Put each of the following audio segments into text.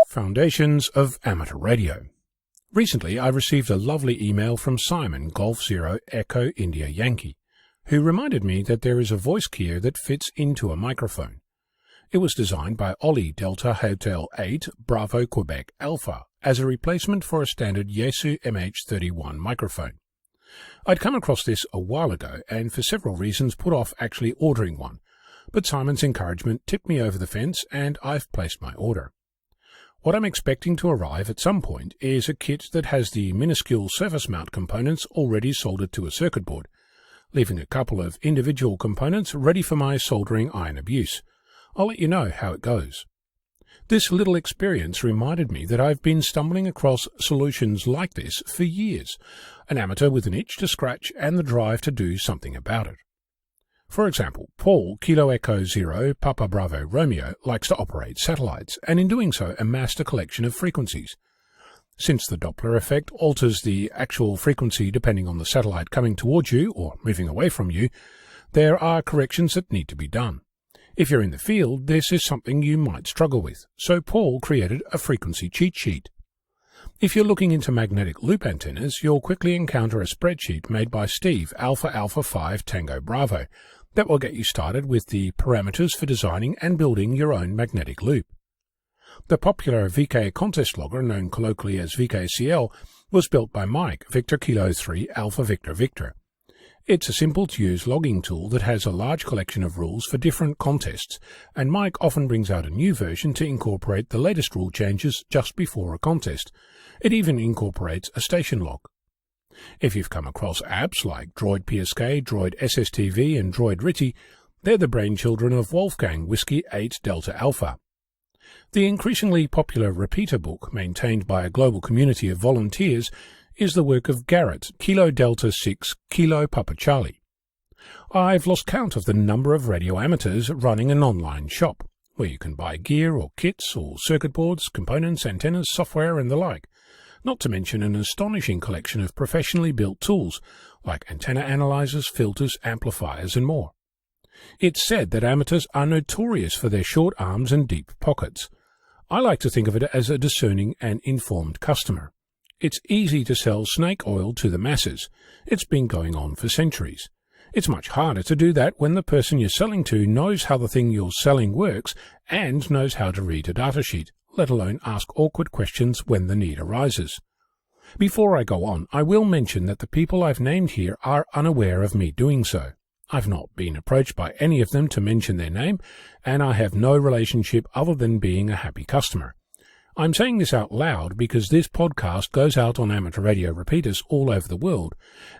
Foundations of Amateur Radio. Recently, I received a lovely email from Simon, Golf Zero Echo India Yankee, who reminded me that there is a voice keyer that fits into a microphone. It was designed by Ollie Delta Hotel 8 Bravo Quebec Alpha as a replacement for a standard Yaesu MH31 microphone. I'd come across this a while ago and for several reasons put off actually ordering one, but Simon's encouragement tipped me over the fence and I've placed my order. What I'm expecting to arrive at some point is a kit that has the minuscule surface mount components already soldered to a circuit board, leaving a couple of individual components ready for my soldering iron abuse. I'll let you know how it goes. This little experience reminded me that I've been stumbling across solutions like this for years, an amateur with an itch to scratch and the drive to do something about it. For example, Paul, Kilo Echo Zero, Papa Bravo Romeo, likes to operate satellites, and in doing so amassed a collection of frequencies. Since the Doppler effect alters the actual frequency depending on the satellite coming towards you or moving away from you, there are corrections that need to be done. If you're in the field, this is something you might struggle with, so Paul created a frequency cheat sheet. If you're looking into magnetic loop antennas, you'll quickly encounter a spreadsheet made by Steve, Alpha Alpha 5 Tango Bravo, that will get you started with the parameters for designing and building your own magnetic loop. The popular VK contest logger, known colloquially as VKCL, was built by Mike, Victor Kilo 3 Alpha Victor Victor. It's a simple-to-use logging tool that has a large collection of rules for different contests, and Mike often brings out a new version to incorporate the latest rule changes just before a contest. It even incorporates a station log. If you've come across apps like Droid PSK, Droid SSTV and Droid RTTY, they're the brainchildren of Wolfgang Whiskey 8 Delta Alpha. The increasingly popular repeater book, maintained by a global community of volunteers, is the work of Garrett, Kilo Delta 6 Kilo Papa Charlie. I've lost count of the number of radio amateurs running an online shop, where you can buy gear or kits or circuit boards, components, antennas, software and the like. Not to mention an astonishing collection of professionally built tools, like antenna analyzers, filters, amplifiers, and more. It's said that amateurs are notorious for their short arms and deep pockets. I like to think of it as a discerning and informed customer. It's easy to sell snake oil to the masses. It's been going on for centuries. It's much harder to do that when the person you're selling to knows how the thing you're selling works and knows how to read a datasheet, let alone ask awkward questions when the need arises. Before I go on, I will mention that the people I've named here are unaware of me doing so. I've not been approached by any of them to mention their name, and I have no relationship other than being a happy customer. I'm saying this out loud because this podcast goes out on amateur radio repeaters all over the world,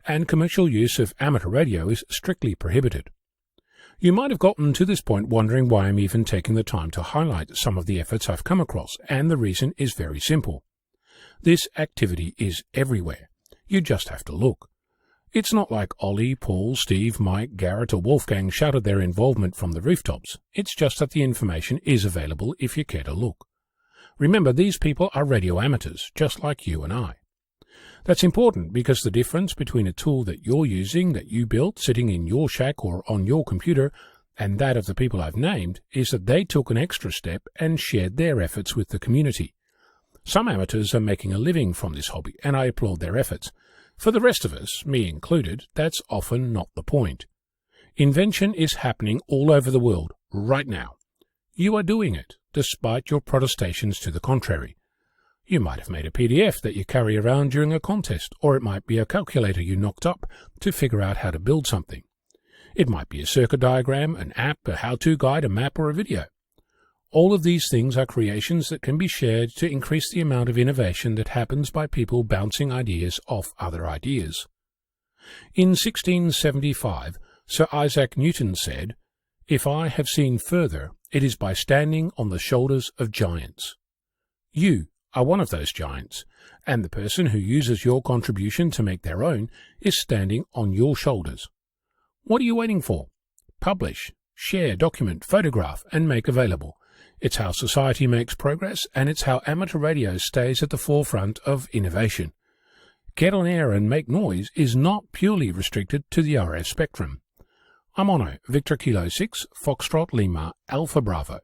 and commercial use of amateur radio is strictly prohibited. You might have gotten to this point wondering why I'm even taking the time to highlight some of the efforts I've come across, and the reason is very simple. This activity is everywhere. You just have to look. It's not like Ollie, Paul, Steve, Mike, Garrett or Wolfgang shouted their involvement from the rooftops. It's just that the information is available if you care to look. Remember, these people are radio amateurs, just like you and I. That's important because the difference between a tool that you're using, that you built, sitting in your shack or on your computer, and that of the people I've named, is that they took an extra step and shared their efforts with the community. Some amateurs are making a living from this hobby, and I applaud their efforts. For the rest of us, me included, that's often not the point. Invention is happening all over the world, right now. You are doing it, despite your protestations to the contrary. You might have made a PDF that you carry around during a contest, or it might be a calculator you knocked up to figure out how to build something. It might be a circuit diagram, an app, a how-to guide, a map, or a video. All of these things are creations that can be shared to increase the amount of innovation that happens by people bouncing ideas off other ideas. In 1675, Sir Isaac Newton said, "If I have seen further, it is by standing on the shoulders of giants." You are one of those giants, and the person who uses your contribution to make their own is standing on your shoulders. What are you waiting for? Publish, share, document, photograph, and make available. It's how society makes progress, and it's how amateur radio stays at the forefront of innovation. Get on air and make noise is not purely restricted to the RF spectrum. I'm Ono, Victor Kilo 6, Foxtrot Lima, Alpha Bravo.